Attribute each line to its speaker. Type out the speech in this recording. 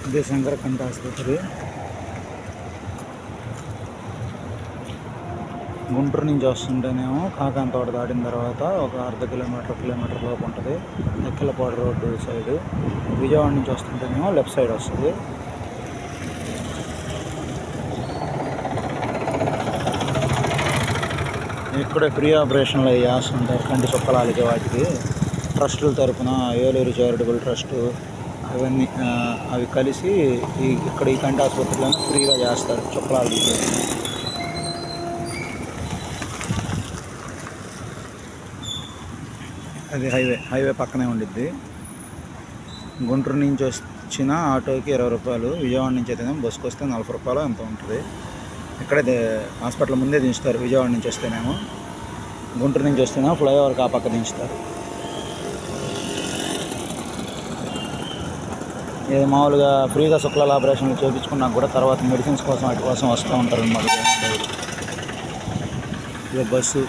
Speaker 1: ఇది శంకర కంఠ ఆసుపత్రి. గుంటూరు నుంచి వస్తుంటేనేమో కాకాని తోట దాటిన తర్వాత ఒక అర్ధ కిలోమీటర్ లోపు ఉంటుంది. ఎక్కలపాడు రోడ్డు సైడు. విజయవాడ నుంచి వస్తుంటేనేమో లెఫ్ట్ సైడ్ వస్తుంది. ఇక్కడే ఫ్రీ ఆపరేషన్లు అవి చేస్తుంటారు కంటి చుక్కలాలకి వాటికి. ట్రస్టుల తరఫున ఏలూరు చారిటబుల్ ట్రస్టు అవన్నీ అవి కలిసి ఇక్కడ ఈ కంటి ఆసుపత్రిలో ఫ్రీగా చేస్తారు చుక్కలాలకి. అది హైవే పక్కనే ఉండిద్ది. గుంటూరు నుంచి వచ్చిన ఆటోకి 20 రూపాయలు, విజయవాడ నుంచి అయితే బస్సుకు వస్తే 40 రూపాయలు ఎంత ఉంటుంది. ఇక్కడే హాస్పిటల్ ముందే దించుతారు. విజయవాడ నుంచి వస్తేనేమో, గుంటూరు నుంచి వస్తేనేమో ఫ్లైఓవర్కి ఆ పక్క దించుతారు. ఇది మామూలుగా ఫ్రీగా చుక్కలాల ఆపరేషన్లు చేయించుకున్నాక కూడా తర్వాత మెడిసిన్స్ కోసం వాటి కోసం వస్తూ ఉంటారు అన్నమాట. ఇది బస్సు